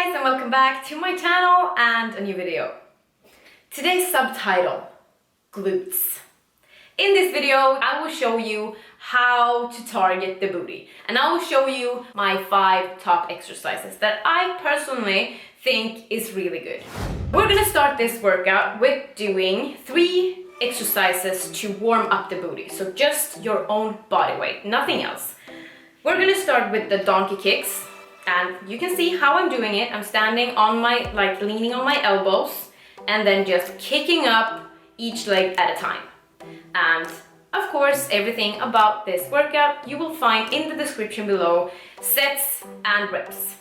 guys, and welcome back to my channel and a new video. Today's subtitle, glutes. In this video, I will show you how to target the booty, and I will show you my 5 top exercises that I personally think is really good. We're gonna start this workout with doing 3 exercises to warm up the booty, so just your own body weight, nothing else. We're gonna start with the donkey kicks, and you can see how I'm doing it. I'm standing on my, leaning on my elbows, and then just kicking up each leg at a time. And of course, everything about this workout you will find in the description below, sets and reps.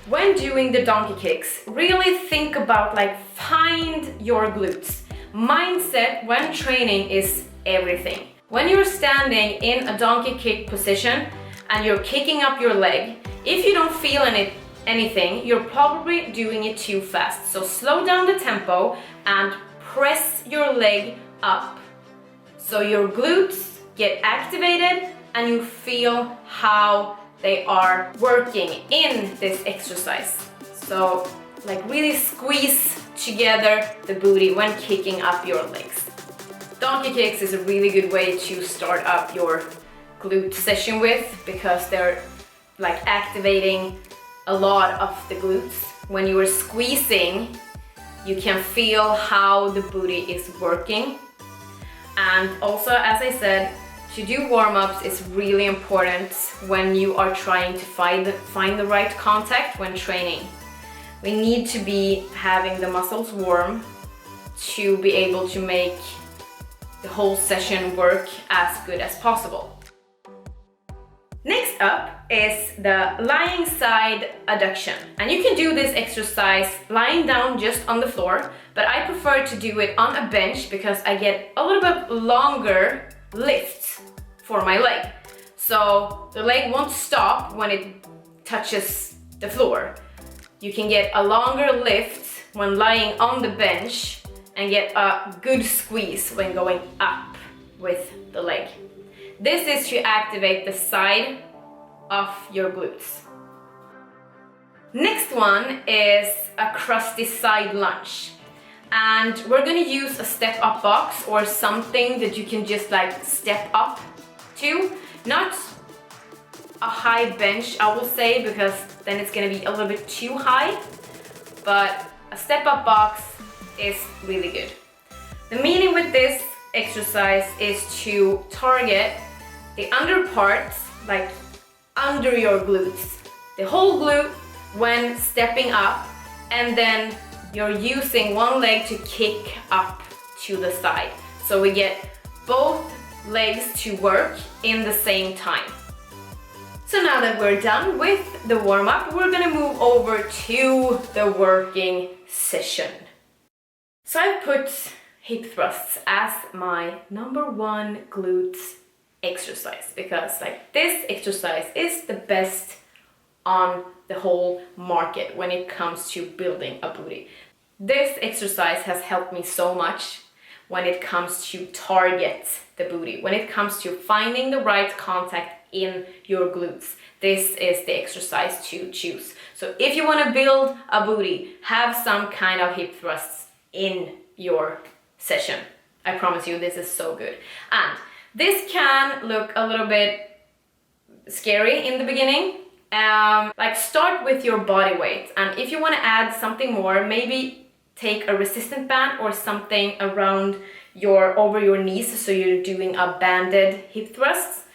When doing the donkey kicks, really think about find your glutes. Mindset when training is everything. When you're standing in a donkey kick position and you're kicking up your leg, if you don't feel anything, you're probably doing it too fast. So slow down the tempo and press your leg up so your glutes get activated and you feel how they are working in this exercise. So really squeeze together the booty when kicking up your legs. Donkey kicks is a really good way to start up your glute session with, because they're activating a lot of the glutes. When you are squeezing, you can feel how the booty is working. And also, as I said, to do warm-ups is really important when you are trying to find the right contact when training. We need to be having the muscles warm to be able to make the whole session work as good as possible. Next up is the lying side adduction, and you can do this exercise lying down just on the floor, but I prefer to do it on a bench because I get a little bit longer lift for my leg. So the leg won't stop when it touches the floor. You can get a longer lift when lying on the bench and get a good squeeze when going up with the leg. This is to activate the side of your glutes. Next one is a crusty side lunge. And we're gonna use a step-up box or something that you can just step up to. Not a high bench, I will say, because then it's gonna be a little bit too high. But a step-up box is really good. The meaning with this exercise is to target the under parts, under your glutes, the whole glute when stepping up, and then you're using one leg to kick up to the side. So we get both legs to work in the same time. So now that we're done with the warm-up, we're gonna move over to the working session. So I put hip thrusts as my #1 glute exercise, because this exercise is the best on the whole market when it comes to building a booty. This exercise has helped me so much when it comes to target the booty, when it comes to finding the right contact in your glutes. This is the exercise to choose. So if you want to build a booty, have some kind of hip thrusts in your session. I promise you, this is so good. And this can look a little bit scary in the beginning. Start with your body weight, and if you want to add something more, maybe take a resistant band or something around over your knees, so you're doing a banded hip thrust.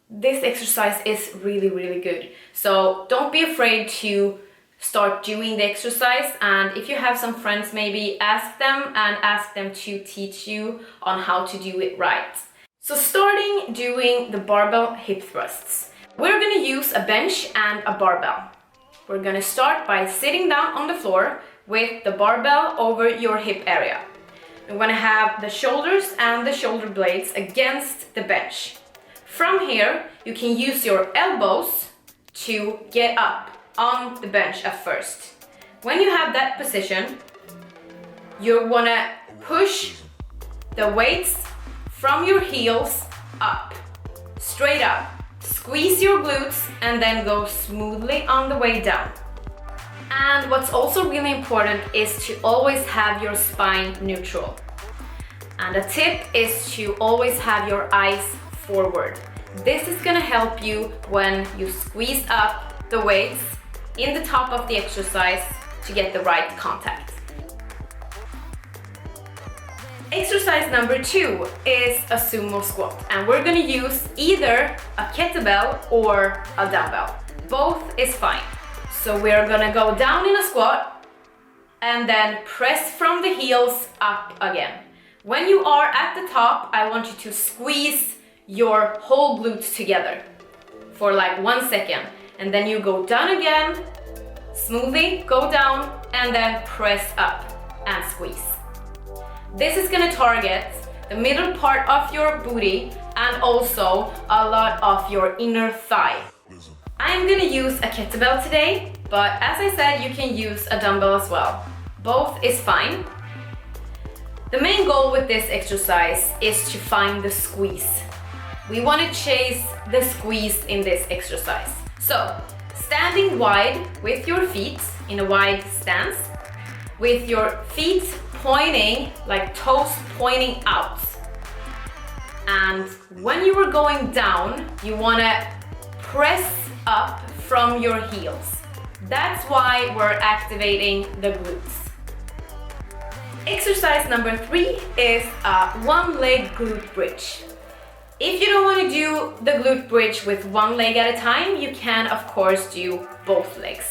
This exercise is really good. So don't be afraid to start doing the exercise, and if you have some friends, maybe ask them to teach you on how to do it right. So starting doing the barbell hip thrusts, we're gonna use a bench and a barbell. We're gonna start by sitting down on the floor with the barbell over your hip area. You're gonna have the shoulders and the shoulder blades against the bench. From here, you can use your elbows to get up on the bench at first. When you have that position, you wanna push the weights from your heels up, straight up, Squeeze your glutes and then go smoothly on the way down. And what's also really important is to always have your spine neutral. And a tip is to always have your eyes forward. This is gonna help you when you squeeze up the weights in the top of the exercise to get the right contact. Exercise number 2 is a sumo squat, and we're gonna use either a kettlebell or a dumbbell. Both is fine. So we're gonna go down in a squat and then press from the heels up again. When you are at the top, I want you to squeeze your whole glutes together for like 1 second. And then you go down again, smoothly go down, and then press up and squeeze. This is gonna target the middle part of your booty and also a lot of your inner thigh. I'm gonna use a kettlebell today, but as I said, you can use a dumbbell as well. Both is fine. The main goal with this exercise is to find the squeeze. We want to chase the squeeze in this exercise. So, standing wide with your feet in a wide stance, with your feet pointing, like toes pointing out. And when you are going down, you want to press up from your heels. That's why we're activating the glutes. Exercise number 3 is a one-leg glute bridge. If you don't want to do the glute bridge with one leg at a time, you can of course do both legs.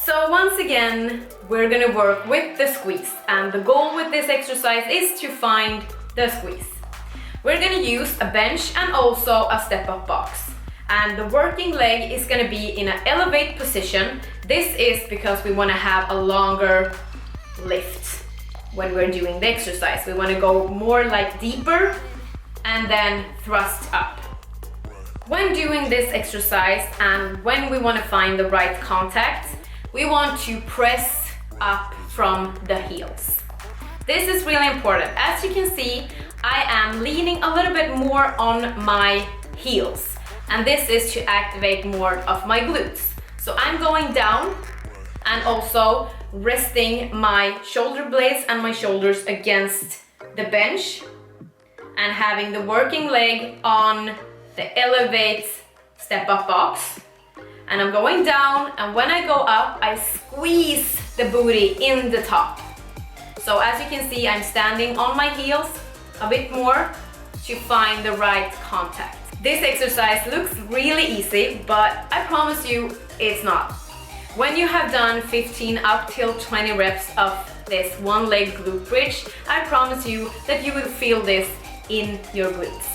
So once again, we're gonna work with the squeeze, and the goal with this exercise is to find the squeeze. We're gonna use a bench and also a step-up box. And the working leg is gonna be in an elevate position. This is because we wanna have a longer lift when we're doing the exercise. We wanna go more like deeper and then thrust up. When doing this exercise and when we wanna find the right contact, we want to press up from the heels. This is really important. As you can see, I am leaning a little bit more on my heels, and this is to activate more of my glutes. So I'm going down and also resting my shoulder blades and my shoulders against the bench and having the working leg on the elevate step-up box. And I'm going down, and when I go up, I squeeze the booty in the top. So as you can see, I'm standing on my heels a bit more to find the right contact. This exercise looks really easy, but I promise you it's not. When you have done 15 up till 20 reps of this one leg glute bridge, I promise you that you will feel this in your glutes.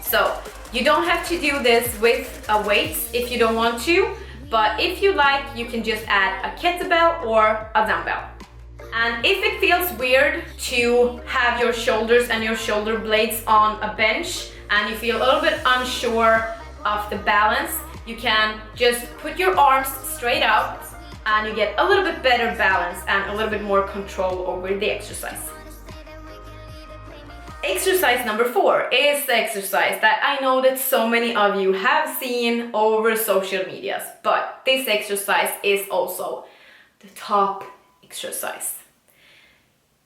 So you don't have to do this with a weight if you don't want to, but if you like, you can just add a kettlebell or a dumbbell. And if it feels weird to have your shoulders and your shoulder blades on a bench and you feel a little bit unsure of the balance, you can just put your arms straight out and you get a little bit better balance and a little bit more control over the exercise. Exercise number 4 is the exercise that I know that so many of you have seen over social medias, but this exercise is also the top exercise.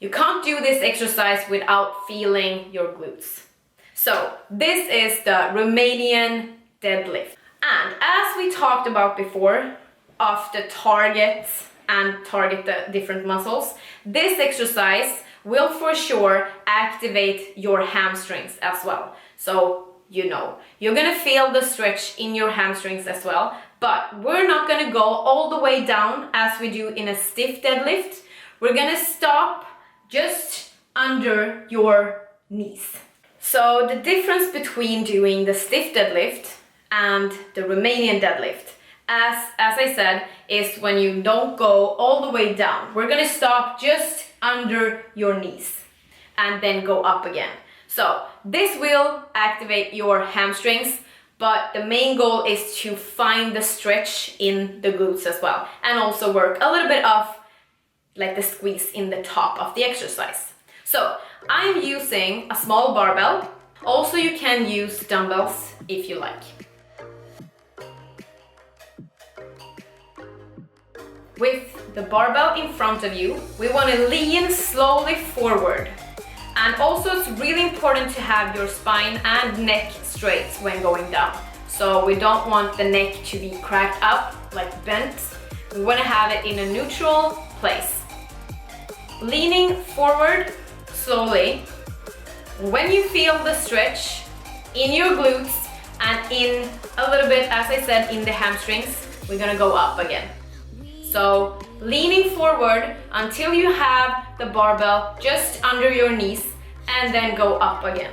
You can't do this exercise without feeling your glutes. So this is the Romanian deadlift. And as we talked about before, of the targets and target the different muscles, this exercise will for sure activate your hamstrings as well. So you know, you're gonna feel the stretch in your hamstrings as well, but we're not gonna go all the way down as we do in a stiff deadlift. We're gonna stop just under your knees. So the difference between doing the stiff deadlift and the Romanian deadlift, as I said, is when you don't go all the way down. We're gonna stop just under your knees and then go up again. So this will activate your hamstrings, but the main goal is to find the stretch in the glutes as well, and also work a little bit of like the squeeze in the top of the exercise. So I'm using a small barbell. Also you can use dumbbells if you like. with the barbell in front of you. We want to lean slowly forward. And also it's really important to have your spine and neck straight when going down. So we don't want the neck to be cracked up, like bent. We want to have it in a neutral place. Leaning forward slowly. When you feel the stretch in your glutes and in a little bit, as I said, in the hamstrings, we're gonna go up again. So leaning forward until you have the barbell just under your knees, and then go up again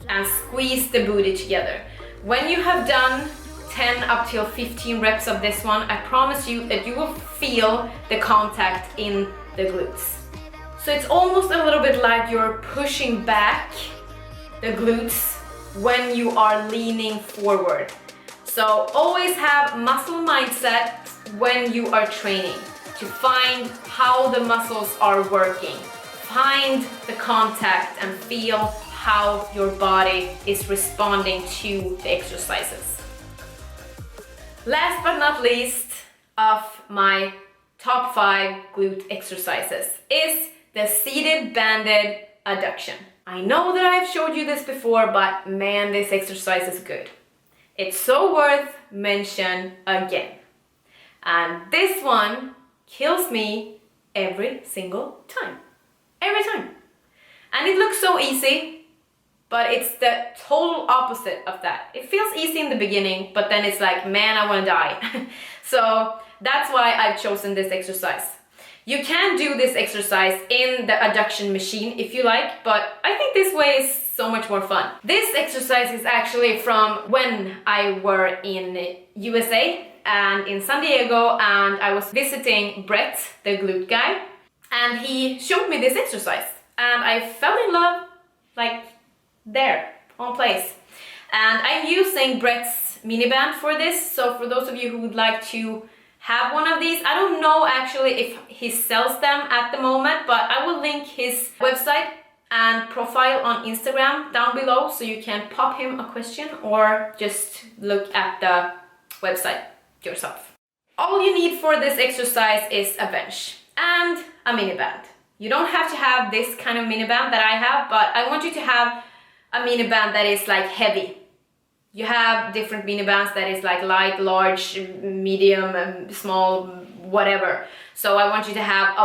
and squeeze the booty together. When you have done 10 up till 15 reps of this one, I promise you that you will feel the contact in the glutes. So it's almost a little bit like you're pushing back the glutes when you are leaning forward. So always have muscle mindset when you are training to find how the muscles are working. Find the contact and feel how your body is responding to the exercises. Last but not least of my top 5 glute exercises is the seated banded adduction. I know that I've showed you this before, but man, this exercise is good. It's so worth mention again. And this one kills me every single time. Every time. And it looks so easy, but it's the total opposite of that. It feels easy in the beginning, but then it's like, man, I want to die. So that's why I've chosen this exercise. You can do this exercise in the adduction machine if you like, but I think this way is so much more fun. This exercise is actually from when I were in USA and in San Diego, and I was visiting Brett, the glute guy, and he showed me this exercise, and I fell in love like there, on place. And I'm using Brett's mini band for this, so for those of you who would like to have one of these, I don't know actually if he sells them at the moment, but I will link his website and profile on Instagram down below, so you can pop him a question or just look at the website yourself. All you need for this exercise is a bench and a mini band. You don't have to have this kind of mini band that I have, but I want you to have a mini band that is like heavy. You have different mini bands that is like light, large, medium, small, whatever. So I want you to have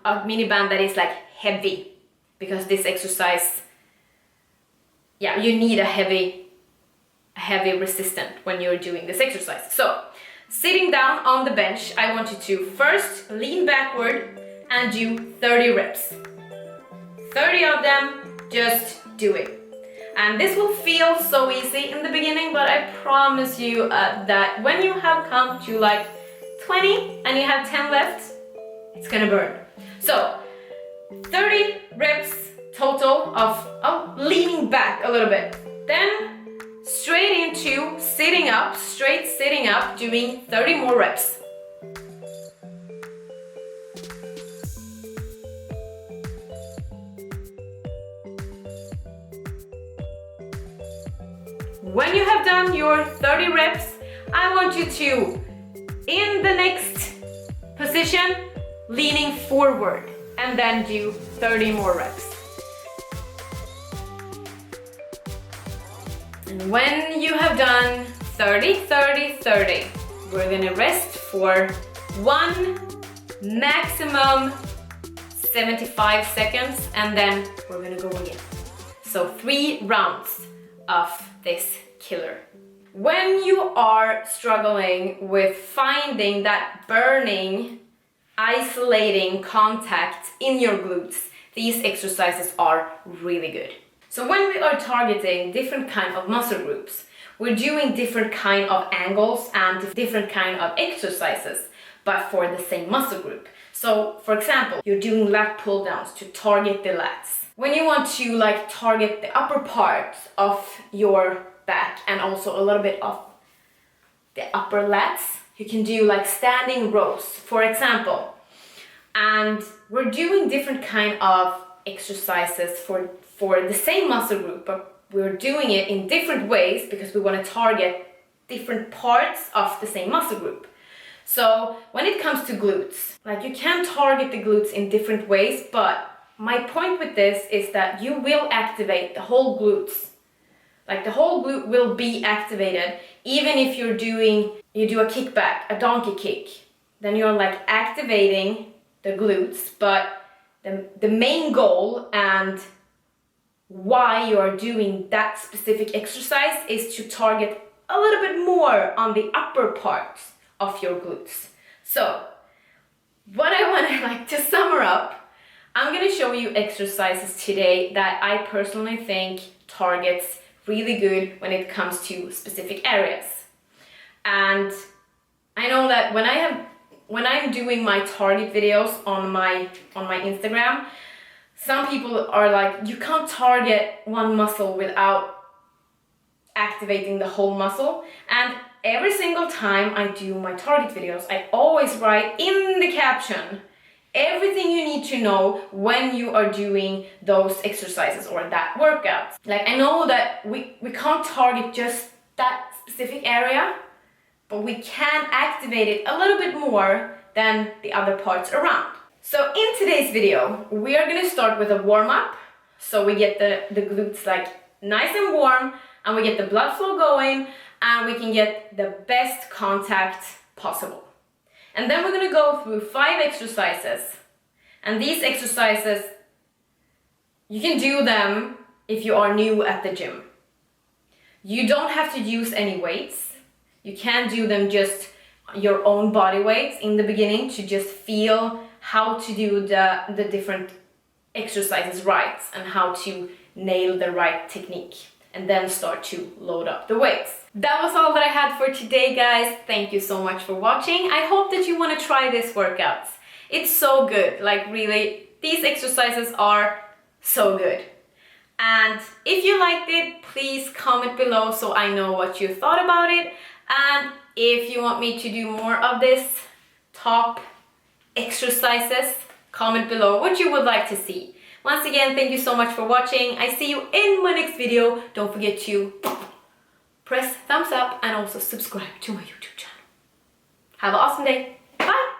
a mini band that is like heavy, because this exercise, yeah, you need a heavy resistant when you're doing this exercise. So sitting down on the bench, I want you to first lean backward and do 30 reps. 30 of them, just do it. And this will feel so easy in the beginning, but I promise you that when you have come to like 20 and you have 10 left, it's gonna burn. So 30 reps total of leaning back a little bit. Then straight into sitting up, straight sitting up, doing 30 more reps. When you have done your 30 reps, I want you to, in the next position, leaning forward, and then do 30 more reps. And when you have done 30, 30, 30, we're gonna rest for one, maximum 75 seconds, and then we're gonna go again. So 3 rounds of this killer. When you are struggling with finding that burning, isolating contact in your glutes, these exercises are really good. So when we are targeting different kind of muscle groups, we're doing different kind of angles and different kind of exercises, but for the same muscle group. So for example, you're doing lat pull downs to target the lats. When you want to like target the upper part of your back and also a little bit of the upper lats, you can do like standing rows, for example. And we're doing different kind of exercises for the same muscle group, but we're doing it in different ways because we want to target different parts of the same muscle group. So when it comes to glutes, like you can target the glutes in different ways, but my point with this is that you will activate the whole glutes. Like the whole glute will be activated, even if you do a kickback, a donkey kick, then you're like activating the glutes, but the main goal and why you are doing that specific exercise is to target a little bit more on the upper parts of your glutes. So what I want to like to sum up, I'm going to show you exercises today that I personally think targets really good when it comes to specific areas. And I know that when I'm doing my target videos on my Instagram, some people are like, you can't target one muscle without activating the whole muscle. And every single time I do my target videos, I always write in the caption everything you need to know when you are doing those exercises or that workout. Like I know that we can't target just that specific area, but we can activate it a little bit more than the other parts around. So in today's video, we are gonna start with a warm-up. So we get the glutes like nice and warm, and we get the blood flow going, and we can get the best contact possible. And then we're gonna go through 5 exercises. And these exercises, you can do them if you are new at the gym. You don't have to use any weights. You can do them just your own body weights in the beginning to just feel how to do the different exercises right and how to nail the right technique, and then start to load up the weights. That was all that I had for today, guys. Thank you so much for watching. I hope that you want to try this workout. It's so good, like really, these exercises are so good. And if you liked it, please comment below so I know what you thought about it. And if you want me to do more of this top exercises, comment below what you would like to see. Once again, thank you so much for watching. I see you in my next video. Don't forget to press thumbs up and also subscribe to my YouTube channel. Have an awesome day. Bye!